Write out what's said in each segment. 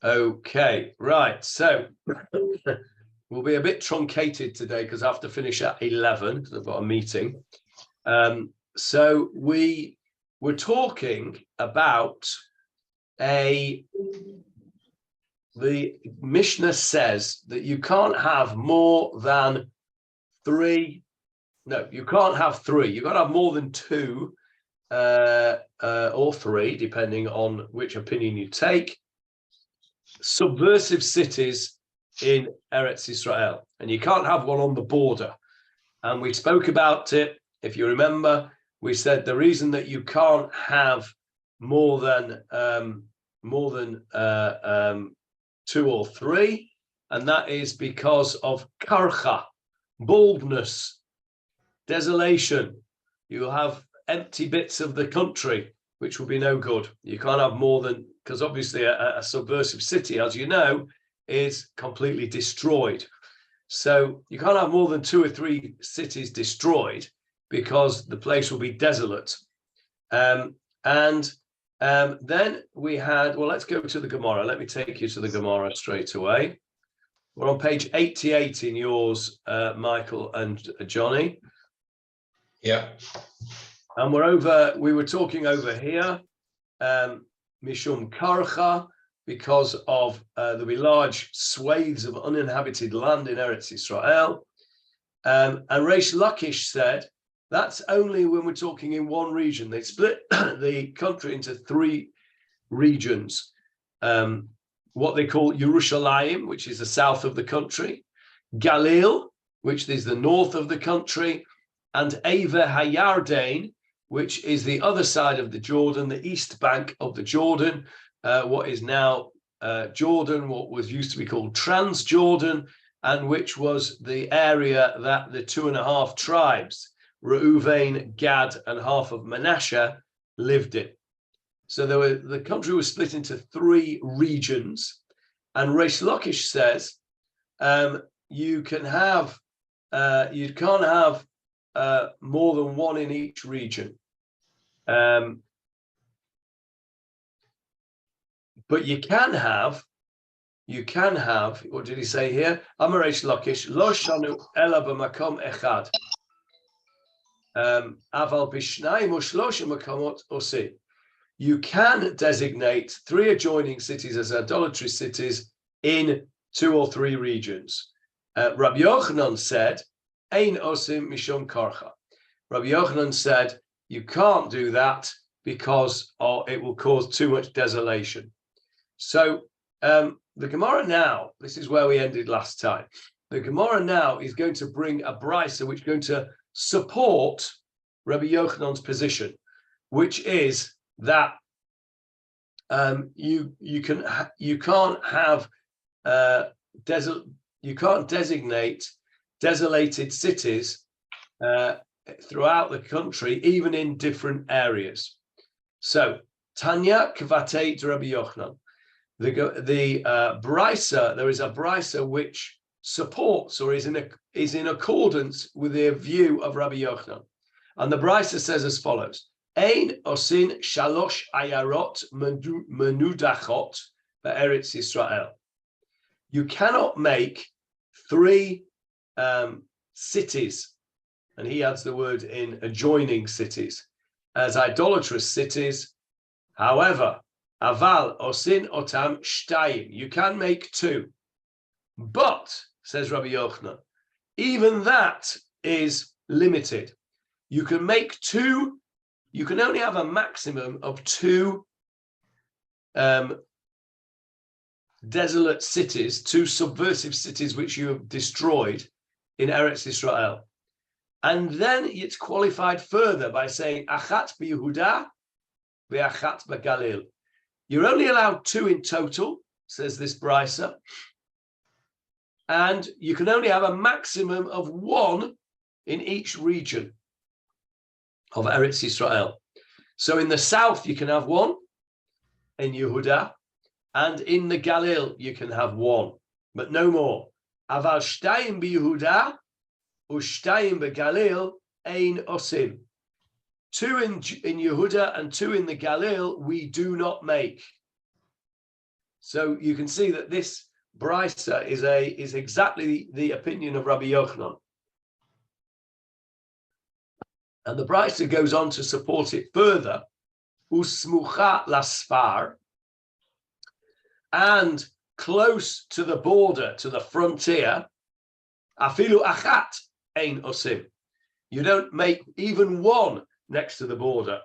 Okay, right. So we'll be a bit truncated today because I have to finish at 11 because I've got a meeting. So we were talking about the Mishnah says that you can't have more than three. No, you can't have three. You've got to have more than two or three, depending on which opinion you take, subversive cities in Eretz Israel. And you can't have one on the border. And we spoke about it. If you remember, we said the reason that you can't have more than two or three, and that is because of karcha, baldness, desolation. You'll have empty bits of the country, which will be no good. You can't have more than, because obviously a subversive city, as you know, is completely destroyed. So you can't have more than two or three cities destroyed because the place will be desolate. Then we had, well, let's go to the Gemarah. Let me take you to the Gemarah straight away. We're on page 88 in yours, Michael and Johnny. Yeah. And we were talking over here, Mishum Karcha, because of there'll be large swathes of uninhabited land in Eretz Israel. And Reish Lakish said, that's only when we're talking in one region. They split the country into three regions. What they call Yerushalayim, which is the south of the country, Galil, which is the north of the country, and Ava Hayardain, which is the other side of the Jordan, the east bank of the Jordan, what is now Jordan, what was used to be called Transjordan, and which was the area that the 2.5 tribes, Reuven, Gad, and half of Manasseh, lived in. So the country was split into three regions, and Reish Lakish says you can't have more than one in each region. But you can have, what did he say here? Amar Reish Lakish, lo shanu ela b'makom echad. Aval b'shnayim u'shloshim makomot osi. You can designate three adjoining cities as idolatry cities in 2 or 3 regions. Rabbi Yochanan said, Ein osim mishum karcha. Rabbi Yochanan said, you can't do that because it will cause too much desolation. So the Gemarah now, this is where we ended last time. The Gemarah now is going to bring a brisa which is going to support Rabbi Yochanan's position, which is that you can't designate desolated cities throughout the country, even in different areas. So Tanya Kvatei to Rabbi Yochanan. The brisa, there is a brisa which supports or is in accordance with the view of Rabbi Yochanan, and the brisa says as follows: Ein osin shalosh ayarot menudachot be'eretz Yisrael. You cannot make 3 cities, and he adds the word in adjoining cities, as idolatrous cities. However, aval osin otam shtayim. You can make 2, but says Rabbi Yochanan, even that is limited. You can make 2. You can only have a maximum of 2 desolate cities, 2 subversive cities which you have destroyed in Eretz Israel. And then it's qualified further by saying achat b'Yehuda ve'achat b'Galil. You're only allowed 2 in total, says this brisa, and you can only have a maximum of 1 in each region of Eretz Israel. So in the south you can have 1 in Yehuda, and in the Galil you can have 1, but no more. Aval shtayim b'Yehuda u'shtayim b'Galil ein osim. 2 in Yehuda and 2 in the Galil we do not make. So you can see that this brisa is exactly the opinion of Rabbi Yochanan. And the brisa goes on to support it further. Usmucha lasfar, and close to the border, to the frontier, afilu achat ein osim. You don't make even one next to the border.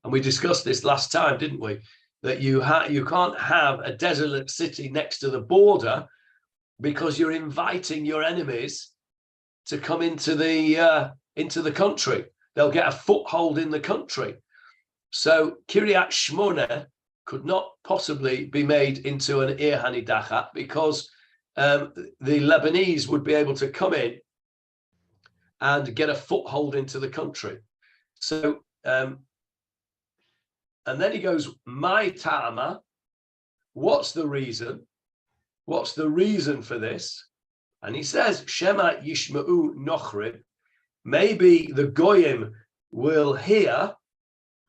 And we discussed this last time, didn't we? That you can't have a desolate city next to the border because you're inviting your enemies to come into the country. They'll get a foothold in the country. So Kiryat Shmona could not possibly be made into an Ir Hanidachat because the Lebanese would be able to come in and get a foothold into the country. So, and then he goes, my ta'ama, what's the reason? What's the reason for this? And he says, Shema Yishma'u Nochrib, maybe the Goyim will hear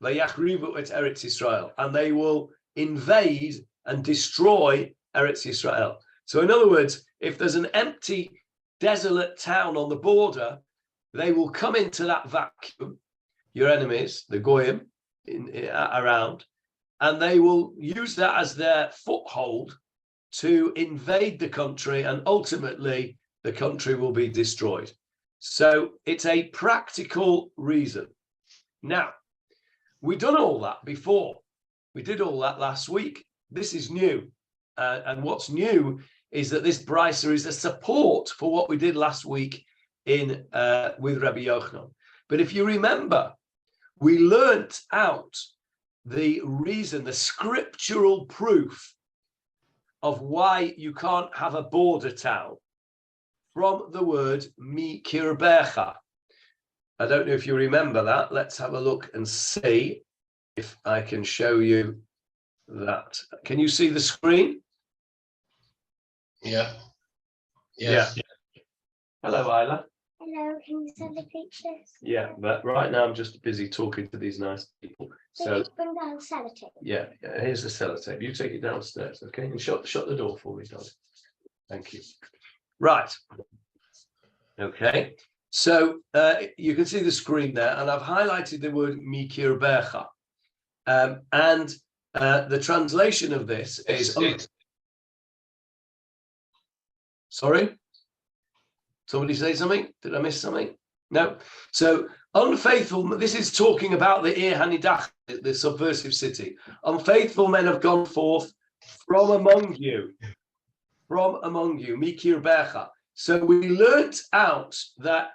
Vayachrivu et Eretz Yisrael, and they will invade and destroy Eretz Yisrael. So in other words, if there's an empty, desolate town on the border, they will come into that vacuum, your enemies, the Goyim, around, and they will use that as their foothold to invade the country, and ultimately the country will be destroyed. So it's a practical reason. Now, we've done all that before. We did all that last week. This is new. And what's new is that this brisa is a support for what we did last week with Rabbi Yochanan. But if you remember, we learnt out the reason, the scriptural proof of why you can't have a border town from the word mikirbecha. I don't know if you remember that. Let's have a look and see if I can show you that. Can you see the screen? Yeah. Yes. Yeah. Hello, Isla. Hello, can you send the pictures? Yeah, but right now I'm just busy talking to these nice people. So just bring down sellotape. yeah, here's the sellotape. You take it downstairs, okay? And shut the door for me, darling. Thank you. Right. Okay. So you can see the screen there, and I've highlighted the word mikirbecha. And the translation of this is... Sorry? Somebody say something? Did I miss something? No. So unfaithful, this is talking about the Ir Hanidach, the subversive city. Unfaithful men have gone forth from among you, Mikir Becha. So we learnt out that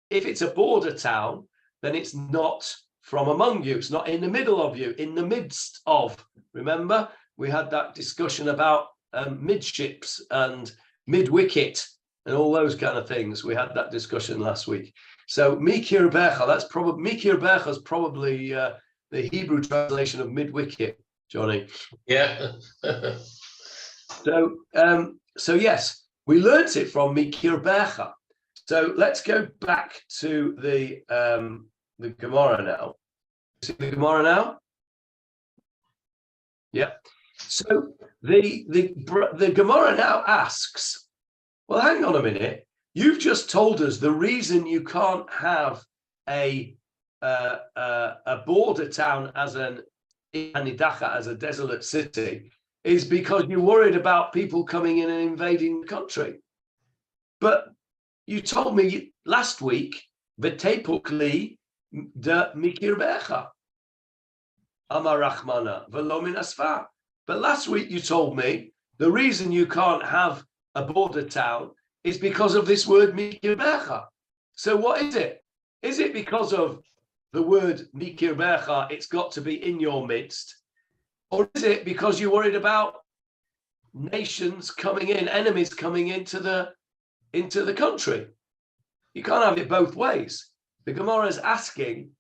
if it's a border town, then it's not from among you. It's not in the middle of you, in the midst of. Remember, we had that discussion about midships and mid-wicket and all those kind of things. We had that discussion last week. So Mikir Becha, Mikir Becha is probably the Hebrew translation of mid-wicket, Johnny. Yeah. So yes, we learnt it from Mikir Becha. So let's go back to the Gemarah now. See the Gemarah now? Yeah. So the Gemarah now asks, well, hang on a minute. You've just told us the reason you can't have a border town as an Anidacha, as a desolate city, is because you're worried about people coming in and invading the country. But you told me last week, V'tepukli de mikirbecha, Amar Rachmana, v'lo min asfa. But last week you told me the reason you can't have a border town is because of this word mikirbecha. So what is it? Is it because of the word mikirbecha, it's got to be in your midst? Or is it because you're worried about nations coming in, enemies coming into the country? You can't have it both ways. The Gemarah is asking,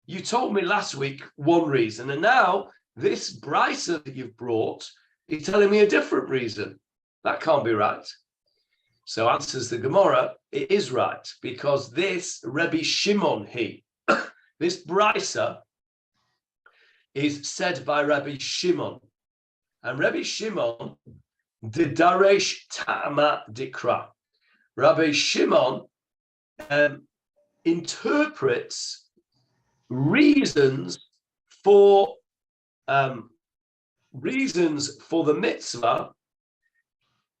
you told me last week one reason, and now this brisa that you've brought is telling me a different reason. That can't be right. So answers the Gemarah, it is right, because this Rabbi Shimon, this brisa is said by Rabbi Shimon. And Rabbi Shimon, the Daresh Ta'ama Dikra. Rabbi Shimon interprets reasons for the mitzvah.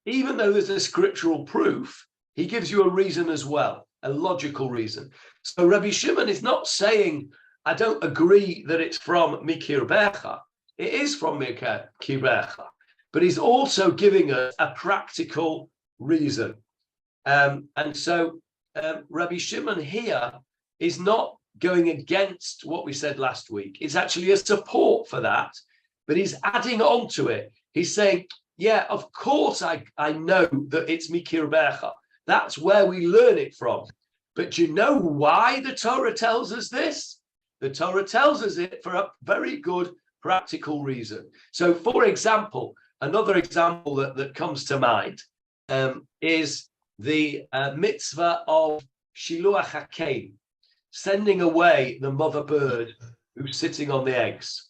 Even though there's a scriptural proof, he gives you a reason as well, a logical reason. So Rabbi Shimon is not saying, I don't agree that it's from Mikir Becha. It is from Mikir Becha, but he's also giving us a practical reason. And so Rabbi Shimon here is not going against what we said last week. It's actually a support for that, but he's adding on to it. He's saying, yeah, of course I know that it's Mikir Becha. That's where we learn it from. But do you know why the Torah tells us this? The Torah tells us it for a very good practical reason. So, for example, another example that comes to mind is the mitzvah of Shiluach HaKein, sending away the mother bird who's sitting on the eggs.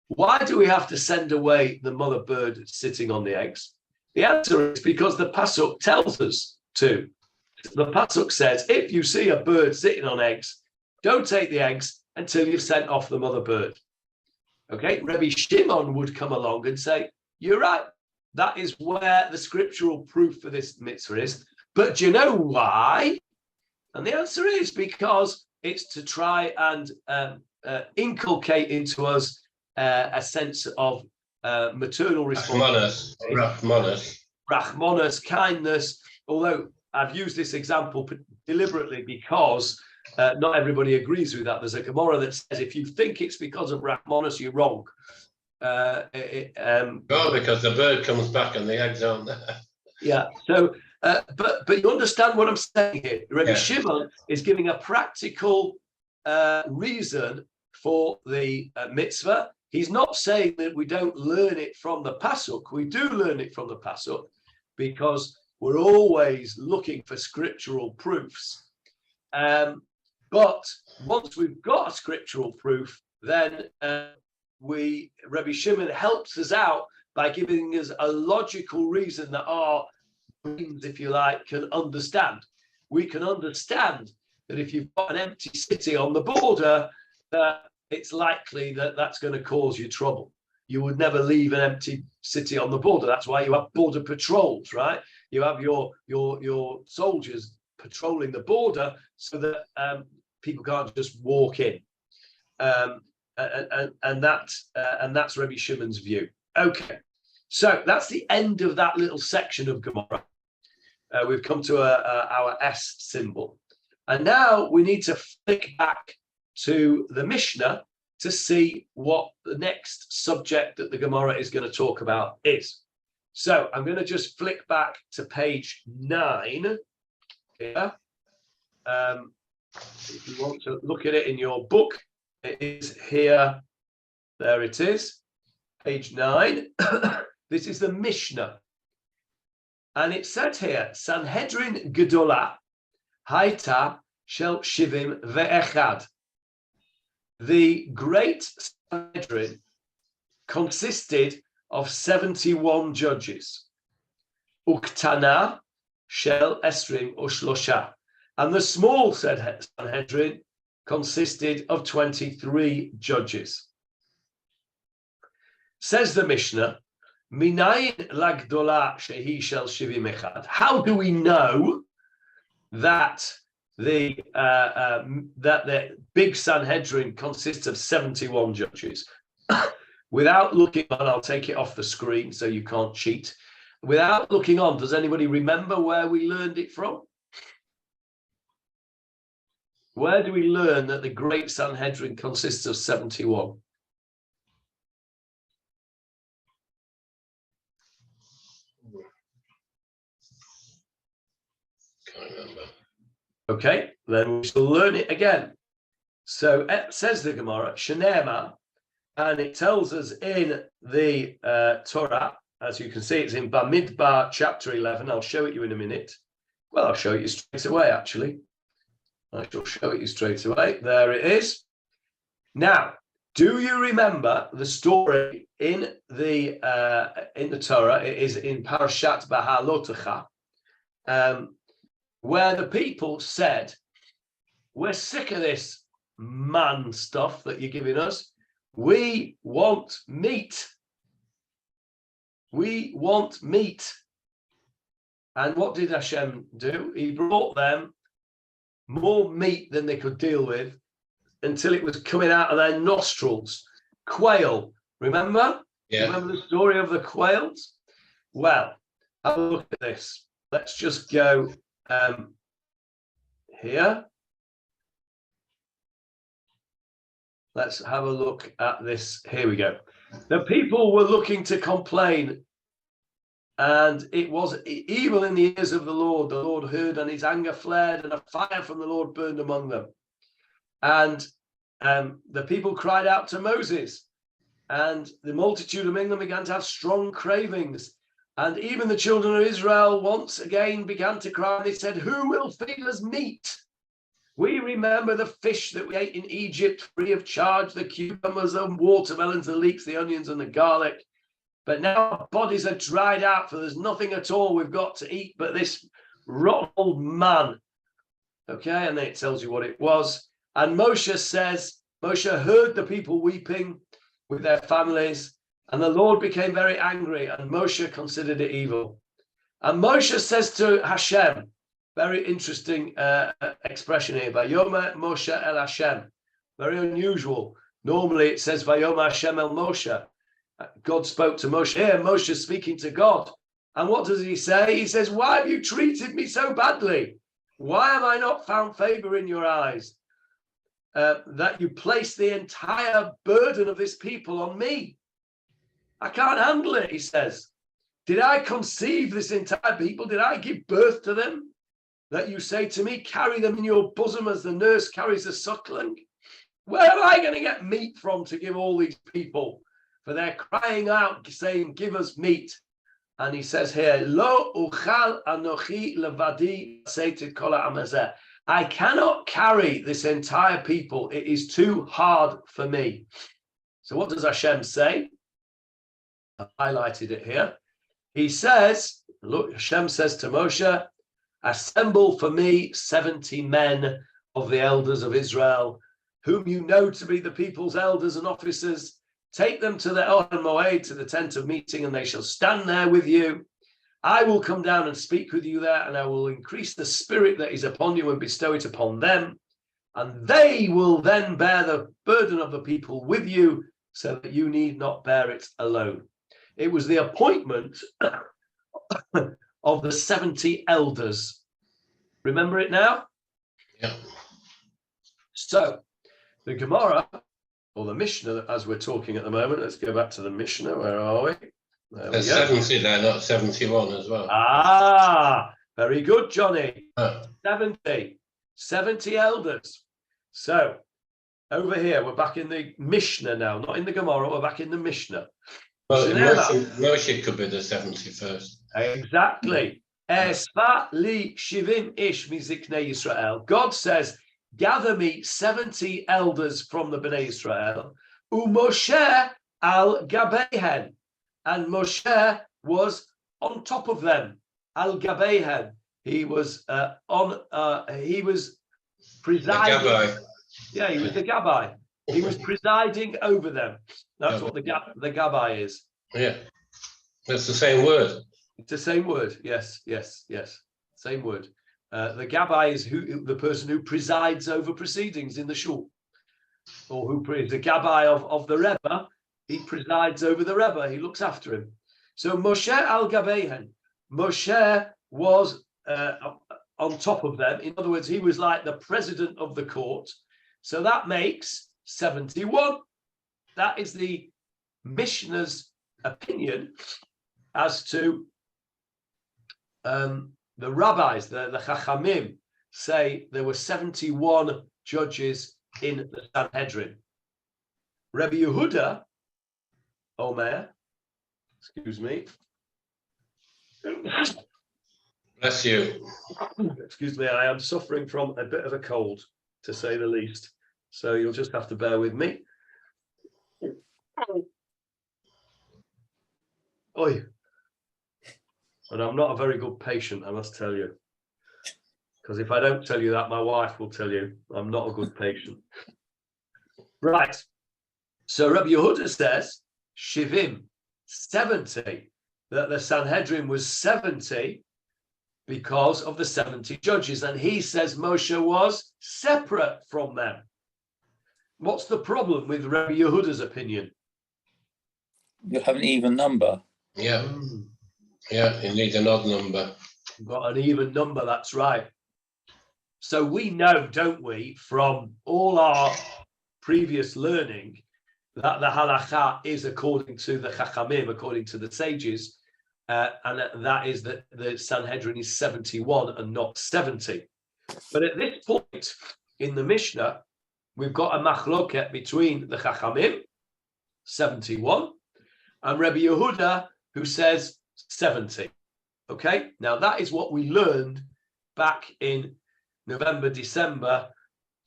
Why do we have to send away the mother bird sitting on the eggs? The answer is because the Pasuk tells us to. The Pasuk says, if you see a bird sitting on eggs, don't take the eggs until you've sent off the mother bird. Okay, Rabbi Shimon would come along and say, you're right. That is where the scriptural proof for this mitzvah is. But do you know why? And the answer is because it's to try and inculcate into us a sense of maternal responsibility, Rachmanas, kindness. Although I've used this example deliberately because not everybody agrees with that. There's a Gemarah that says if you think it's because of Rachmanas, you're wrong. Because the bird comes back and the eggs aren't there. Yeah. So, but you understand what I'm saying here. Rabbi Shimon is giving a practical reason for the mitzvah. He's not saying that we don't learn it from the Pasuk. We do learn it from the Pasuk because we're always looking for scriptural proofs. But once we've got a scriptural proof, then Rabbi Shimon helps us out by giving us a logical reason that our brains, if you like, can understand. We can understand that if you've got an empty city on the border, that it's likely that that's going to cause you trouble. You would never leave an empty city on the border. That's why you have border patrols, right? You have your soldiers patrolling the border so that people can't just walk in. And that's Rabbi Shimon's view. Okay, so that's the end of that little section of Gemarah. We've come to our S symbol, and now we need to flick back to the Mishnah to see what the next subject that the Gemarah is going to talk about is. So I'm going to just flick back to page 9 here. If you want to look at it in your book, it is here. There it is, page 9. This is the Mishnah. And it said here, Sanhedrin Gedolah, Haita Shel Shivim Ve'echad. The great Sanhedrin consisted of 71 judges. Uktana Shel Esrim Ushlosha. And the small Sanhedrin consisted of 23 judges. Says the Mishnah, Minayin lagdola shehi shel shivim echad. How do we know that the big Sanhedrin consists of 71 judges? Without looking on, I'll take it off the screen so you can't cheat. Without looking on, does anybody remember where we learned it from? Where do we learn that the great Sanhedrin consists of 71? Can't remember. Okay, then we shall learn it again. So it says the Gemarah, Shenema, and it tells us in the Torah, as you can see, it's in Bamidbar chapter 11. I'll show it you in a minute. Well, I'll show it you straight away, actually. I shall show it you straight away. There it is. Now, Do you remember the story in the Torah? It is in Parashat Behalotecha, where the people said, "We're sick of this man stuff that you're giving us. We want meat. We want meat." And what did Hashem do? He brought them more meat than they could deal with until it was coming out of their nostrils. Quail, remember? Yeah. Remember the story of the quails? Well, have a look at this. Let's just go here. Let's have a look at this. Here we go. The people were looking to complain, and it was evil in the ears of the Lord. The Lord heard, and his anger flared, and a fire from the Lord burned among them. And the people cried out to Moses, and the multitude among them began to have strong cravings. And even the children of Israel once again began to cry, and they said, "Who will feed us meat? We remember the fish that we ate in Egypt free of charge, the cucumbers and watermelons, the leeks, the onions and the garlic. But now our bodies are dried out, for there's nothing at all we've got to eat but this rotten old man." Okay, and then it tells you what it was. And Moshe says, Moshe heard the people weeping with their families, and the Lord became very angry, and Moshe considered it evil. And Moshe says to Hashem, very interesting expression here, Vayomer Moshe el Hashem, very unusual. Normally it says Vayomer Hashem el Moshe. God spoke to Moshe. Here Moshe is speaking to God. And what does he say? He says, "Why have you treated me so badly? Why have I not found favor in your eyes? That you place the entire burden of this people on me. I can't handle it," he says. "Did I conceive this entire people? Did I give birth to them? That you say to me, carry them in your bosom as the nurse carries a suckling? Where am I going to get meat from to give all these people? For they're crying out, saying, 'Give us meat.'" And he says here, "Lo uchal anochi levadi seited kol ha'amazeh." I cannot carry this entire people. It is too hard for me. So what does Hashem say? I've highlighted it here. He says, look, Hashem says to Moshe, "Assemble for me 70 men of the elders of Israel, whom you know to be the people's elders and officers. Take them to the Ohel Moed, to the tent of meeting, and they shall stand there with you. I will come down and speak with you there, and I will increase the spirit that is upon you and bestow it upon them. And they will then bear the burden of the people with you, so that you need not bear it alone." It was the appointment of the 70 elders. Remember it now? Yeah. So the Gemarah, or the Mishnah, as we're talking at the moment, let's go back to the Mishnah. Where are we? There we There's go. 70 there, not 71 as well. Ah, very good, Johnny. Oh. 70 elders. So over here, we're back in the Mishnah now, not in the Gemarah, we're back in the Mishnah. Well, So Moshe could be the 71st. exactly. Esfa li shivim ish miziknei Yisrael. God says, "Gather me 70 elders from the Bnei Israel." Moshe al gabeihen, and Moshe was on top of them. Al gabeihen. He was he was presiding. Yeah, he was the Gabbai. He was presiding over them. That's what the Gabbai is. Yeah, that's the same word. It's the same word. Yes. Same word. The Gabbai is the person who presides over proceedings in the shul, or who the Gabbai of the Rebbe. He presides over the Rebbe. He looks after him. So Moshe al Gabeihen, Moshe was on top of them. In other words, he was like the president of the court. So that makes 71. That is the Mishnah's opinion as to the rabbis, the Chachamim say there were 71 judges in the Sanhedrin. Rabbi Yehuda, Omer, excuse me. Bless you. Excuse me, I am suffering from a bit of a cold, to say the least. So you'll just have to bear with me. Oi. And I'm not a very good patient, I must tell you. Because if I don't tell you that, my wife will tell you I'm not a good patient. Right. So Rabbi Yehuda says, Shivim, 70, that the Sanhedrin was 70 because of the 70 judges. And he says Moshe was separate from them. What's the problem with Rabbi Yehuda's opinion? You have an even number. Yeah. Yeah, you need an odd number. You've got an even number, that's right. So we know, don't we, from all our previous learning, that the halakha is according to the chachamim, according to the sages, and that is that the Sanhedrin is 71 and not 70. But at this point in the Mishnah, we've got a machloket between the chachamim, 71, and Rabbi Yehuda, who says 70. Okay, now that is what we learned back in November, December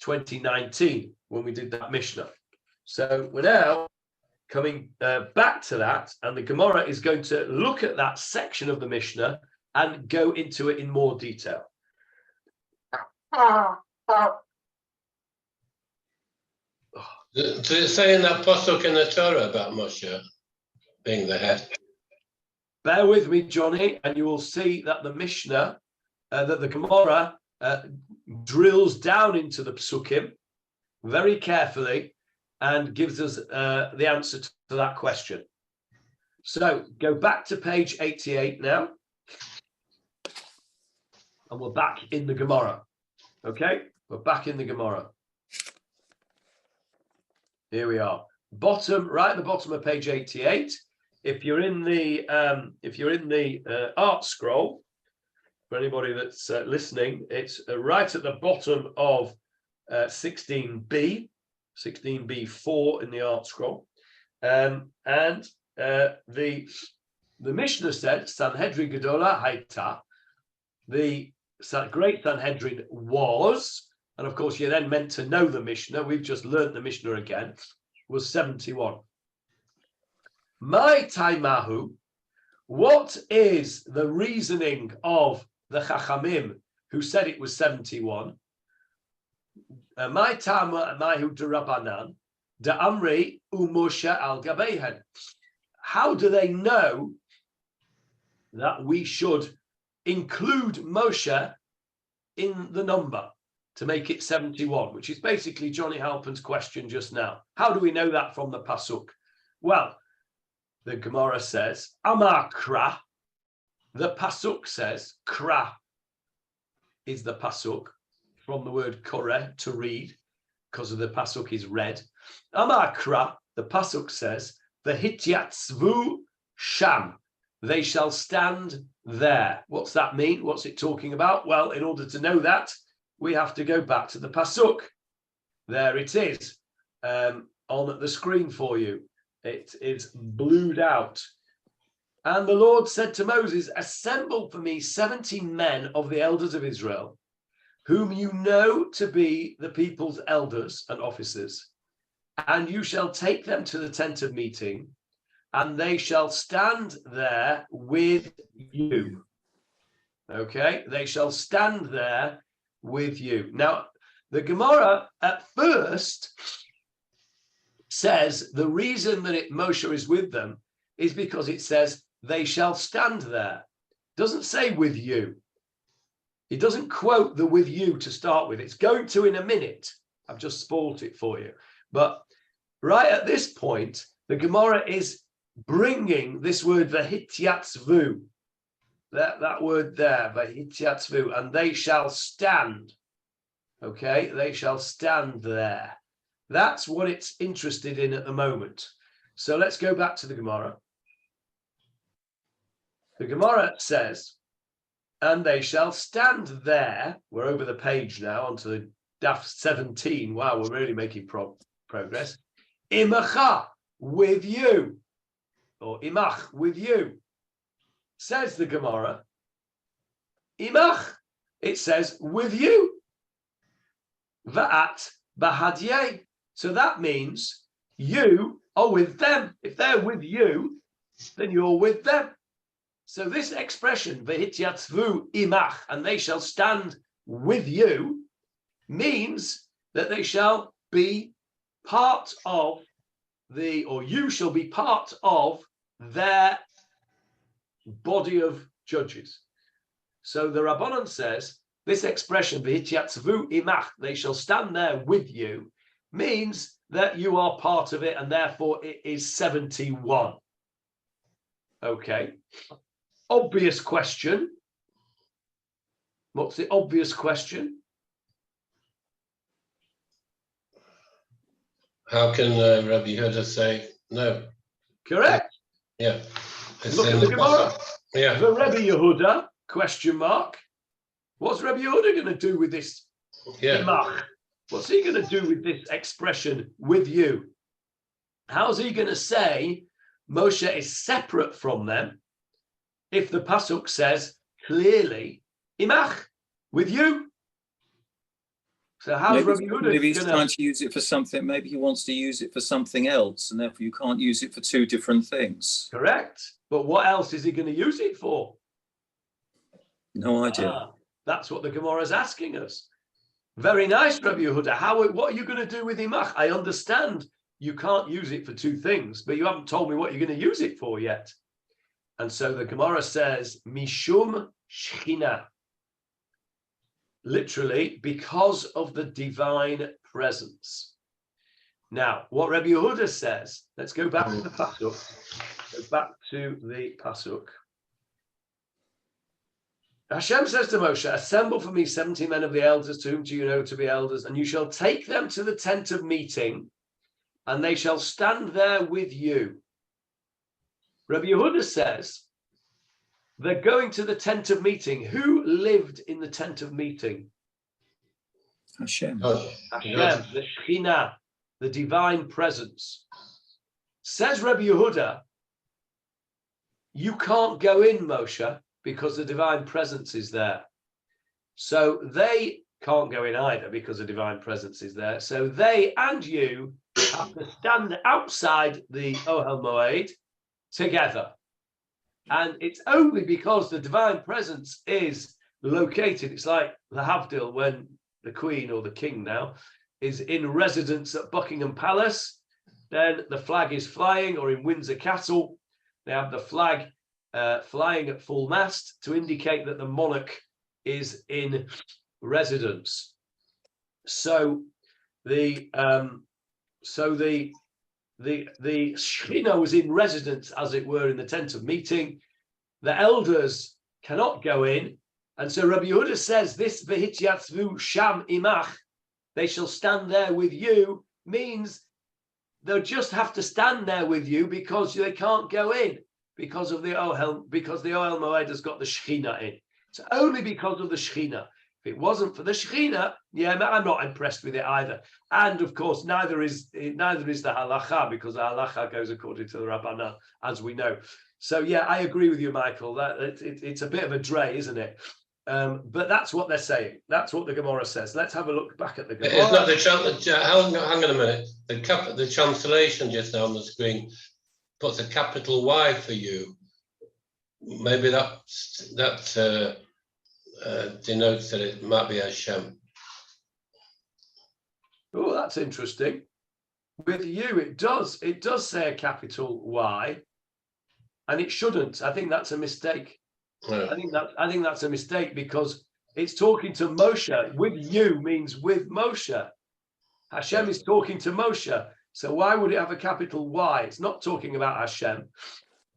2019 when we did that Mishnah. So we're now coming back to that, and the Gemarah is going to look at that section of the Mishnah and go into it in more detail. Does it say in that pasuk in the Torah about Moshe being the head? Bear with me, Johnny, and you will see that the Mishnah, that the Gemarah drills down into the psukim very carefully and gives us the answer to that question. So go back to page 88 now, and we're back in the Gemarah. Okay, we're back in the Gemarah. Here we are, right at the bottom of page 88. If you're in the art scroll, for anybody that's listening, it's right at the bottom of 16b, 16b4 in the art scroll, and the Mishnah said Sanhedrin Gedola Haita, the great Sanhedrin was, and of course you're then meant to know the Mishnah. We've just learned the Mishnah again. Was 71. My taimahu, what is the reasoning of the Chachamim who said it was 71? My taimahu de Rabbanan, de Amri u'Moshe al Gabeihen. How do they know that we should include Moshe in the number to make it 71, which is basically Johnny Halpin's question just now? How do we know that from the pasuk? Well, the Gemarah says, Amar Kra, the pasuk says, Kra is the pasuk from the word kore, to read, because of the pasuk is read. Amar Kra, the pasuk says, V'hityatzvu sham, they shall stand there. What's that mean? What's it talking about? Well, in order to know that, we have to go back to the pasuk. There it is, on the screen for you. It is blued out. And the Lord said to Moses, assemble for me 70 men of the elders of Israel, whom you know to be the people's elders and officers, and you shall take them to the tent of meeting, and they shall stand there with you. Okay, they shall stand there with you. Now, the Gemarah at first says the reason that Moshe is with them is because it says they shall stand there. It doesn't say with you. It doesn't quote the with you to start with. It's going to in a minute. I've just spoiled it for you. But right at this point, the Gemarah is bringing this word v'hityatzvu, that word there, v'hityatzvu, and they shall stand. Okay, they shall stand there. That's what it's interested in at the moment. So let's go back to the Gemarah. The Gemarah says, and they shall stand there. We're over the page now, onto the daf 17. Wow, we're really making progress. Imacha, with you. Or imach, with you. Says the Gemarah. Imach, it says, with you. Va'at bahadye. So that means you are with them. If they're with you, then you're with them. So this expression, v'hityatzvu imach, and they shall stand with you, means that they shall be part of or you shall be part of their body of judges. So the Rabbanan says, this expression, v'hityatzvu imach, they shall stand there with you, means that you are part of it, and therefore it is 71. Okay. Obvious question. What's the obvious question? How can Rabbi Yehuda say no? Correct. Yeah. It's Look in at the Gemara. Yeah. The Rabbi Yehuda, question mark. What's Rabbi Yehuda going to do with this? Yeah. Imach? What's he going to do with this expression, with you? How's he going to say Moshe is separate from them if the Pasuk says clearly, Imach, with you? So how's Rabbi Yehuda maybe he's going trying to use it for something, maybe he wants to use it for something else, and therefore you can't use it for two different things. Correct. But what else is he going to use it for? No idea. That's what the Gemara is asking us. Very nice, Rabbi Yehuda. What are you going to do with Imach? I understand you can't use it for two things, but you haven't told me what you're going to use it for yet. And so the Gemara says, Mishum Shechina. Literally, because of the divine presence. Now, what Rabbi Yehuda says, let's go back to the Pasuk. Go back to the Pasuk. Hashem says to Moshe, assemble for me 70 men of the elders to whom do you know to be elders, and you shall take them to the tent of meeting, and they shall stand there with you. Rabbi Yehuda says, they're going to the tent of meeting. Who lived in the tent of meeting? Hashem. Hashem, the Shekhinah, the divine presence. Says Rabbi Yehuda, you can't go in, Moshe, because the divine presence is there. So they can't go in either because the divine presence is there. So they and you have to stand outside the Ohel Moed together. And it's only because the divine presence is located. It's like the Havdil when the Queen or the King now is in residence at Buckingham Palace. Then the flag is flying, or in Windsor Castle, they have the flag flying at full mast to indicate that the monarch is in residence. So the Shekhinah was in residence, as it were, in the tent of meeting. The elders cannot go in, and so Rabbi Yehuda says this v'hityatzvu sham imach, they shall stand there with you, means they'll just have to stand there with you because they can't go in. Because of the Ohel Moed has got the Shekhinah in. It's only because of the Shekhinah. If it wasn't for the Shekhinah, I'm not impressed with it either. And of course, neither is the halacha, because the halacha goes according to the Rabbanan, as we know. So I agree with you, Michael. That it's a bit of a dray, isn't it? But that's what they're saying. That's what the Gemara says. Let's have a look back at the Gemara. It's not hang on a minute. The translation just now on the screen puts a capital Y for you. Maybe that denotes that it might be Hashem. Oh, that's interesting. With you, it does say a capital Y, and it shouldn't. I think that's a mistake. Yeah. I think that's a mistake, because it's talking to Moshe. With you means with Moshe. Hashem is talking to Moshe. So why would it have a capital Y? It's not talking about Hashem.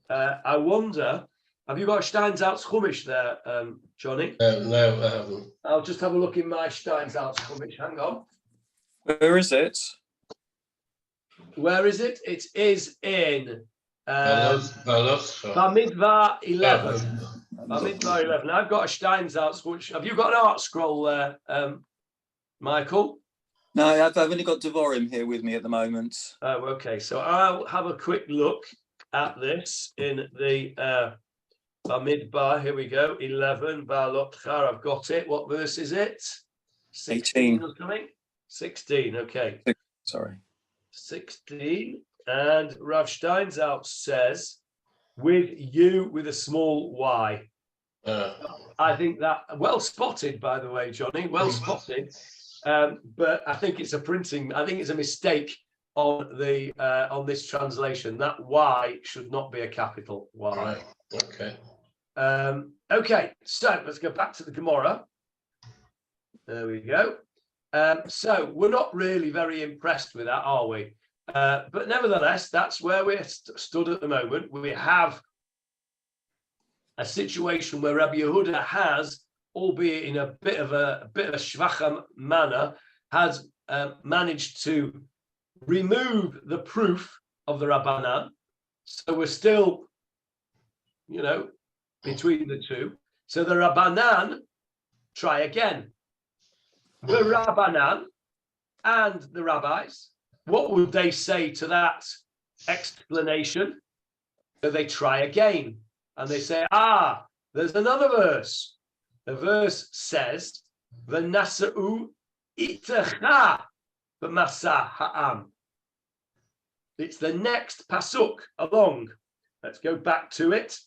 I wonder, have you got Steinsaltz Chumash there, Johnny? No, I haven't. I'll just have a look in my Steinsaltz Chumash. Hang on. Where is it? Where is it? It is in Bamidbar 11. Bamidbar 11. I've got a Steinsaltz Chumash. Have you got an art scroll there, Michael? No, I've only got Devorim here with me at the moment. Oh, okay. So I'll have a quick look at this in the Bamidbar. Here we go. 11. Ba'alotchar. I've got it. What verse is it? 16 or something? 16. Okay. Sorry. 16, and Rav Steinsaltz says, with you with a small y. I think that, well spotted, by the way, Johnny, well spotted. But I think it's a mistake on this translation. That y should not be a capital Y. Right. Okay. Okay, so let's go back to the Gemarah. There we go. So we're not really very impressed with that, are we? But nevertheless, that's where we're stood at the moment. We have a situation where Rabbi Yehuda has, albeit in a bit of a shvacha manner, has managed to remove the proof of the Rabbanan. So we're still, between the two. So the Rabbanan try again. The Rabbanan and the rabbis, what would they say to that explanation? So they try again. And they say, there's another verse. The verse says, V'nasa'u itecha b'masa ha'am. It's the next pasuk along. Let's go back to it.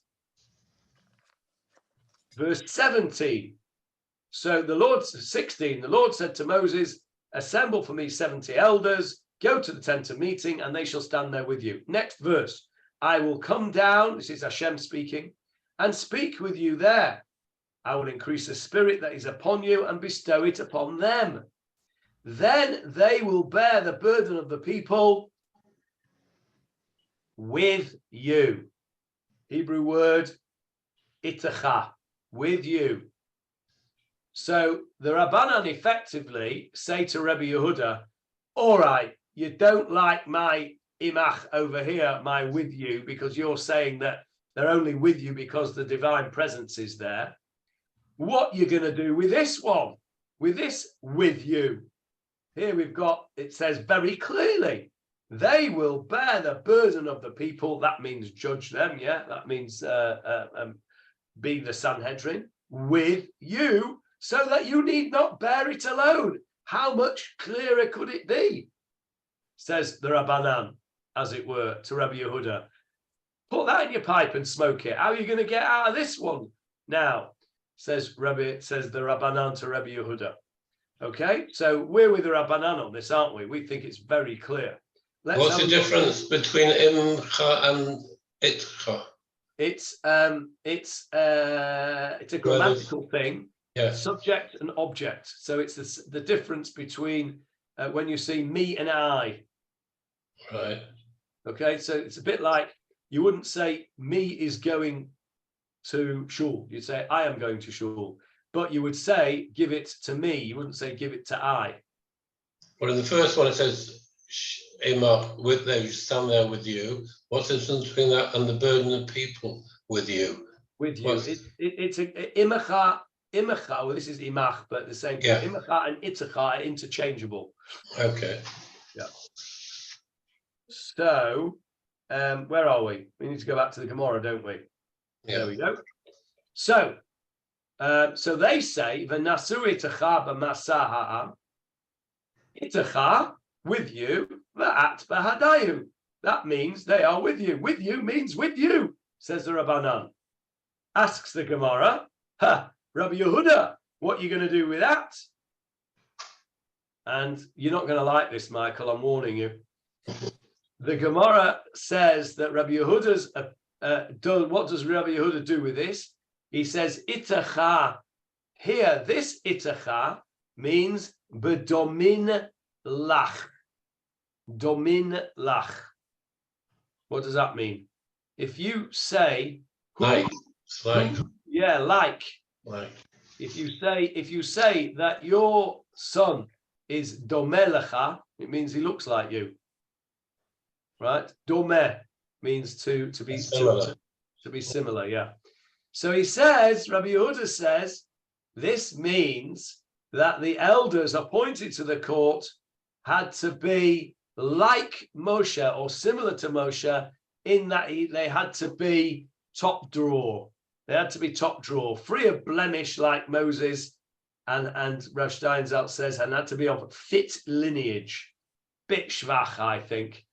Verse 17. So the Lord, 16, the Lord said to Moses, assemble for me 70 elders, go to the tent of meeting, and they shall stand there with you. Next verse. I will come down, this is Hashem speaking, and speak with you there. I will increase the spirit that is upon you and bestow it upon them. Then they will bear the burden of the people with you. Hebrew word, itecha, with you. So the Rabbanan effectively say to Rabbi Yehuda, all right, you don't like my imach over here, my with you, because you're saying that they're only with you because the divine presence is there. What you're going to do with this one, with this with you? Here we've got, it says very clearly, they will bear the burden of the people. That means judge them, yeah? That means be the Sanhedrin with you, so that you need not bear it alone. How much clearer could it be? Says the Rabbanan, as it were, to Rabbi Yehuda. Put that in your pipe and smoke it. How are you going to get out of this one? Now, says the Rabbanan to Rabbi Yehuda. Okay, so we're with the Rabbanan on this, aren't we? We think it's very clear. What's the difference between imcha and itcha? It's a grammatical thing. Yeah. Subject and object. So it's the difference between when you see me and I. Right. Okay, so it's a bit like you wouldn't say me is going to shul. You'd say I am going to shul, but you would say give it to me. You wouldn't say give it to I. Well, in the first one it says Imach with they stand there with you. What's the difference between that and the burden of people with you? With you, it's a imacha. Imacha. Well, this is imach, but the same thing. Yeah. Imacha and itacha are interchangeable. Okay. Yeah. So, where are we? We need to go back to the Gemarah, don't we? Yeah. There we go. So, so they say v'nasu itacha b'masa ha'am. Itacha with you, v'at b'hadayu. That means they are with you. With you means with you, says the Rabbanan. Asks the Gemarah, Rabbi Yehuda, what are you going to do with that? And you're not going to like this, Michael, I'm warning you. The Gemarah says that Rabbi Yehuda's, what does Rabbi Yehuda do with this? He says, itacha, here, this itacha means bedomin lach. Domin lach. What does that mean? If you say, like. Yeah, like. Like. If you say that your son is domeh lecha, it means he looks like you. Right? Domeh means to be similar. To be similar, yeah. So he says, Rabbi Yehuda says, this means that the elders appointed to the court had to be like Moshe or similar to Moshe in that they had to be top drawer. They had to be top drawer, free of blemish like Moses, and Rav Steinsaltz says, and had to be of fit lineage. bit schwach, I think.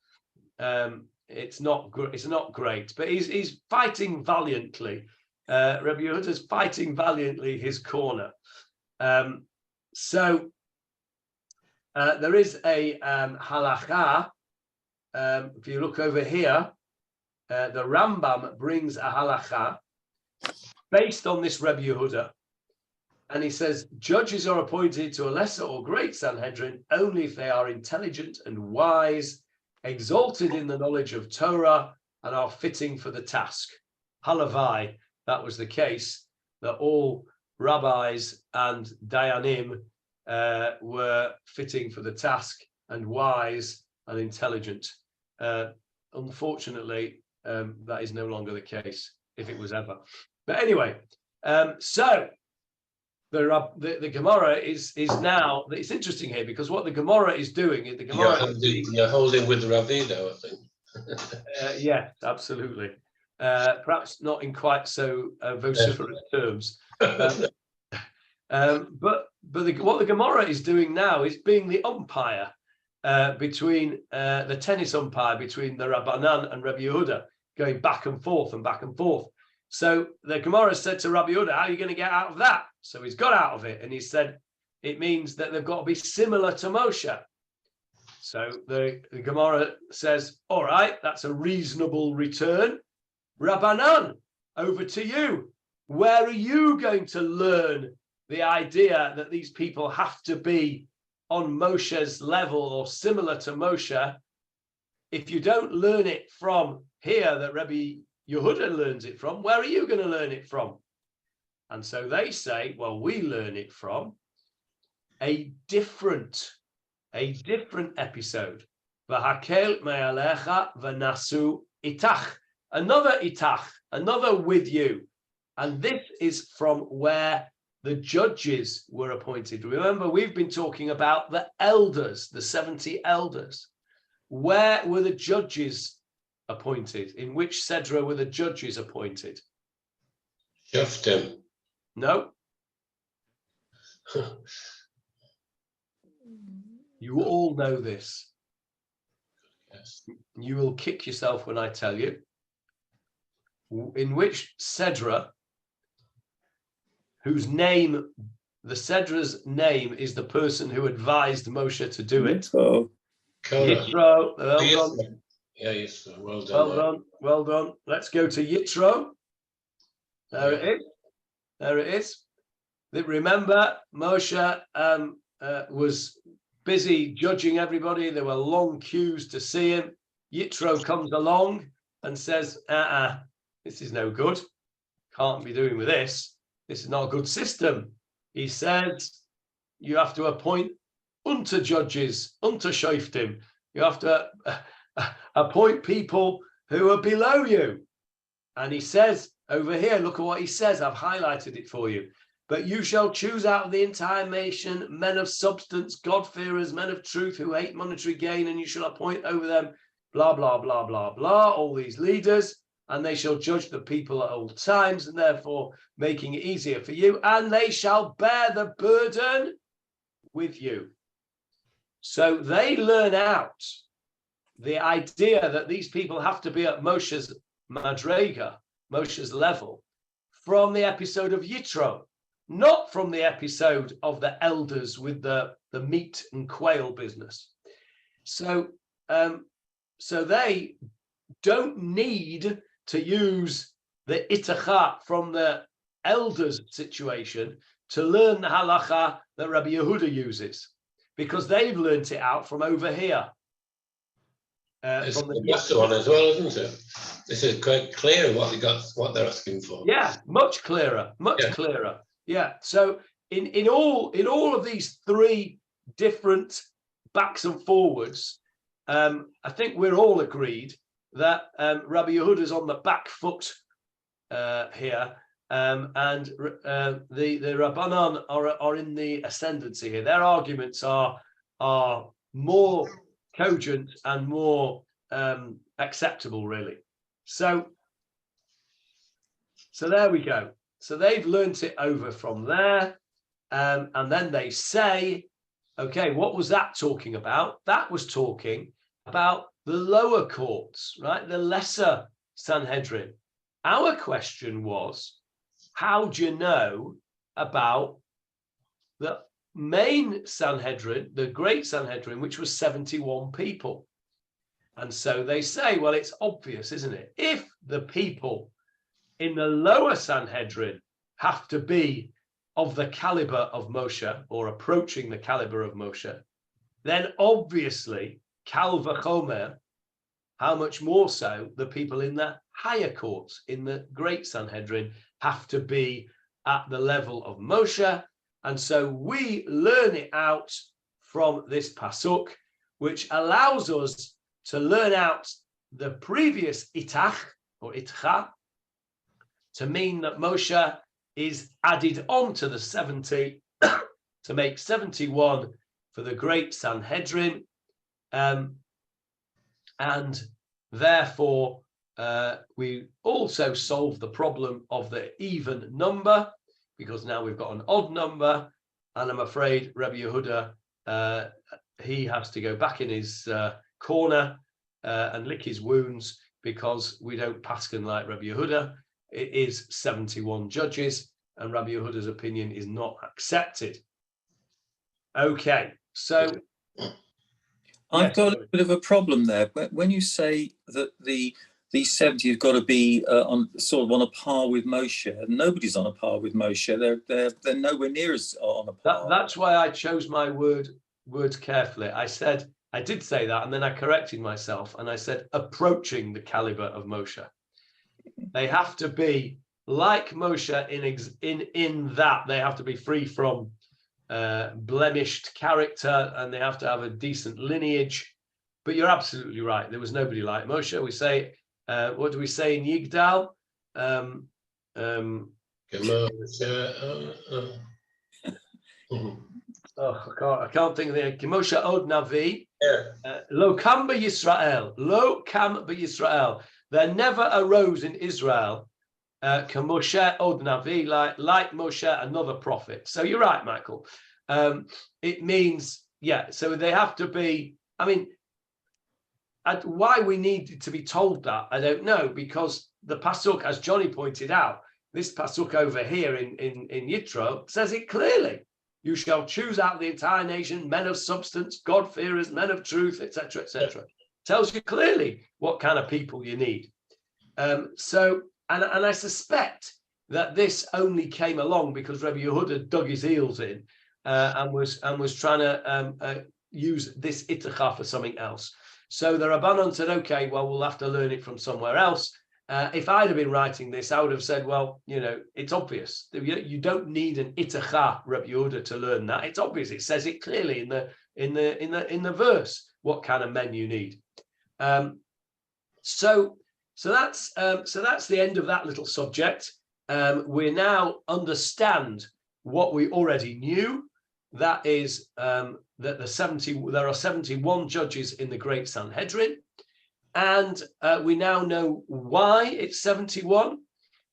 It's not great, but he's fighting valiantly. Rabbi Yehuda is fighting valiantly his corner. So there is a halacha. If you look over here, the Rambam brings a halacha based on this Rabbi Yehuda, and he says judges are appointed to a lesser or great Sanhedrin only if they are intelligent and wise, exalted in the knowledge of Torah, and are fitting for the task. Halavai, that was the case, that all rabbis and dayanim were fitting for the task and wise and intelligent. Unfortunately, that is no longer the case, if it was ever. But anyway, so the Gemarah is now, it's interesting here because what the Gemarah is doing is the Gemarah. You're holding with Rabbi Yehuda, I think. Yeah, absolutely. Perhaps not in quite so vociferous terms. But what the Gemarah is doing now is being the umpire between the tennis umpire between the Rabbanan and Rabbi Yehuda, going back and forth and back and forth. So the Gemarah said to Rabbi Yehuda, how are you going to get out of that? So he's got out of it, and he said it means that they've got to be similar to Moshe. So the Gemarah says, all right, that's a reasonable return. Rabbanan, over to you. Where are you going to learn the idea that these people have to be on Moshe's level or similar to Moshe? If you don't learn it from here that Rabbi Yehuda learns it from, where are you going to learn it from? And so they say, well, we learn it from a different episode. V'hakel me'alecha v'nasu itach. Another itach, another with you. And this is from where the judges were appointed. Remember, we've been talking about the elders, the 70 elders. Where were the judges appointed? In which Sedra were the judges appointed? Shoftim. No. You all know this. Yes. You will kick yourself when I tell you. In which Sedra, whose name, the Sedra's name is the person who advised Moshe to do it. Yitro, well done. Yeah, Yitro, well done. Well done, well done. Let's go to Yitro. There it is. There it is. Remember, Moshe was busy judging everybody. There were long queues to see him. Yitro comes along and says, this is no good. Can't be doing with this. This is not a good system. He says, you have to appoint unto judges, unto shoftim. You have to appoint people who are below you. And he says over here, look at what he says. I've highlighted it for you. But you shall choose out of the entire nation men of substance, God-fearers, men of truth who hate monetary gain, and you shall appoint over them, blah, blah, blah, blah, blah, all these leaders, and they shall judge the people at all times, and therefore making it easier for you, and they shall bear the burden with you. So they learn out the idea that these people have to be at Moshe's madrega, Moshe's level, from the episode of Yitro, not from the episode of the elders with the meat and quail business. So they don't need to use the itachat from the elders situation to learn the halacha that Rabbi Yehuda uses, because they've learnt it out from over here. It's the best one as well, isn't it? This is quite clear what they're asking for. Yeah, much clearer, clearer. Yeah. So in all of these three different backs and forwards, I think we're all agreed that Rabbi Yehuda is on the back foot here, and the Rabbanan are in the ascendancy here. Their arguments are more cogent and more acceptable, really. So there we go. So they've learnt it over from there, and then they say Okay, what was that talking about? That was talking about the lower courts, right? The lesser Sanhedrin. Our question was, how do you know about the main Sanhedrin, the great Sanhedrin, which was 71 people? And so they say, well, it's obvious, isn't it? If the people in the lower Sanhedrin have to be of the caliber of Moshe, or approaching the caliber of Moshe, then obviously, Kal v'chomer, how much more so the people in the higher courts, in the great Sanhedrin, have to be at the level of Moshe. And so we learn it out from this pasuk, which allows us to learn out the previous itach, or itcha, to mean that Moshe is added on to the 70 to make 71 for the great Sanhedrin. And therefore, we also solve the problem of the even number, because now we've got an odd number. And I'm afraid Rabbi Yehuda, he has to go back in his corner and lick his wounds, because we don't paskin like Rabbi Yehuda. It is 71 judges, and Rabbi Yehuda's opinion is not accepted. Okay, so I've got a bit of a problem there. When you say that these 70 have got to be on a par with Moshe, and nobody's on a par with Moshe. They're nowhere near as on a par. That's why I chose my words carefully. I did say that, and then I corrected myself, and I said approaching the caliber of Moshe. They have to be like Moshe in that they have to be free from blemished character, and they have to have a decent lineage. But you're absolutely right. There was nobody like Moshe. We say, what do we say in Yigdal? I can't think of the Moshe Od Navi. Lo kam b'Yisrael. Lo kam b'Yisrael. There never arose in Israel Moshe Od Navi, like Moshe, another prophet. So you're right, Michael. It means, so they have to be, I mean, why we need to be told that, I don't know, because the pasuk, as Johnny pointed out, this pasuk over here in Yitro says it clearly. You shall choose out the entire nation, men of substance, God-fearers, men of truth, etc., etc. Tells you clearly what kind of people you need. And I suspect that this only came along because Rabbi Yehuda dug his heels in and was trying to use this itacha for something else. So the Rabbanon said, okay, well, we'll have to learn it from somewhere else. If I'd have been writing this, I would have said, well, it's obvious. You don't need an itacha, Rabbi Yehuda, to learn that. It's obvious. It says it clearly in the verse what kind of men you need. So that's the end of that little subject. We now understand what we already knew. That is that there are 71 judges in the Great Sanhedrin, and we now know why it's 71.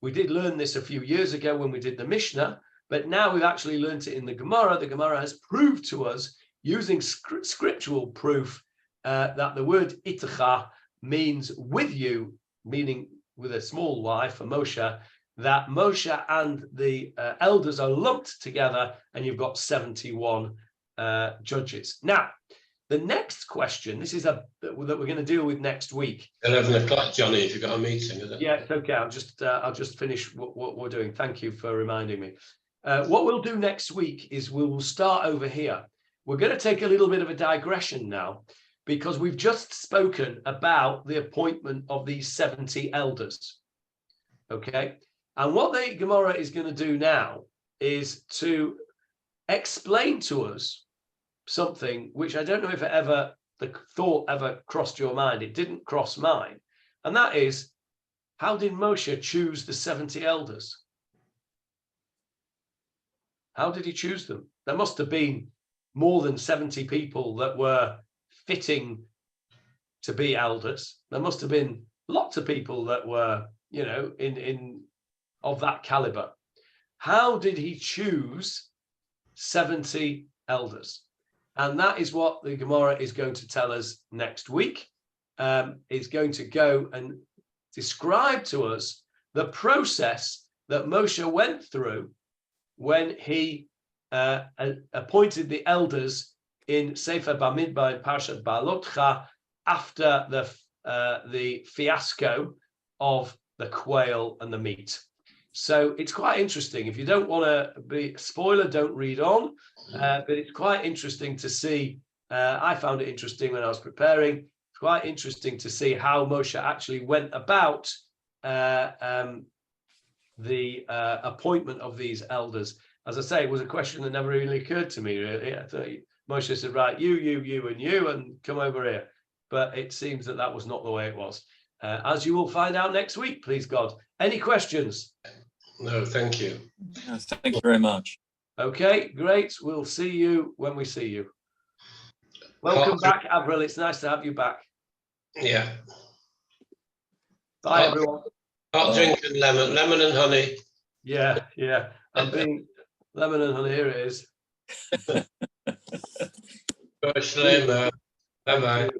We did learn this a few years ago when we did the Mishnah, but now we've actually learned it in the Gemarah. The Gemarah has proved to us, using scriptural proof, that the word itacha means with you, meaning with a small y for Moshe, that Moshe and the elders are lumped together, and you've got 71 judges. Now, the next question, this is that we're going to deal with next week. 11 o'clock, Johnny, if you've got a meeting, is it? Yeah, it's okay. I'll just finish what we're doing. Thank you for reminding me. What we'll do next week is we will start over here. We're going to take a little bit of a digression now, because we've just spoken about the appointment of these 70 elders. Okay? And what the Gemarah is going to do now is to explain to us something which I don't know if the thought ever crossed your mind. It didn't cross mine. And that is, how did Moshe choose the 70 elders? How did he choose them? There must have been more than 70 people that were fitting to be elders. There must have been lots of people that were, in of that caliber. How did he choose 70 elders? And that is what the Gemara is going to tell us next week. It's going to go and describe to us the process that Moshe went through when he appointed the elders in Sefer Bamidbar in Parashat Baalotcha after the fiasco of the quail and the meat. So it's quite interesting. If you don't want to be a spoiler, don't read on. But it's quite interesting to see. I found it interesting when I was preparing. It's quite interesting to see how Moshe actually went about the appointment of these elders. As I say, it was a question that never really occurred to me, really. I thought Moshe said, right, you, and come over here. But it seems that was not the way it was. As you will find out next week, please God. Any questions? No, thank you. No, thank you very much. Okay, great. We'll see you when we see you. Welcome back, Avril. It's nice to have you back. Yeah. Bye, everyone. Hot drink and lemon and honey. Yeah. I'm being lemon and honey. Here it is. Bye-bye. Bye-bye.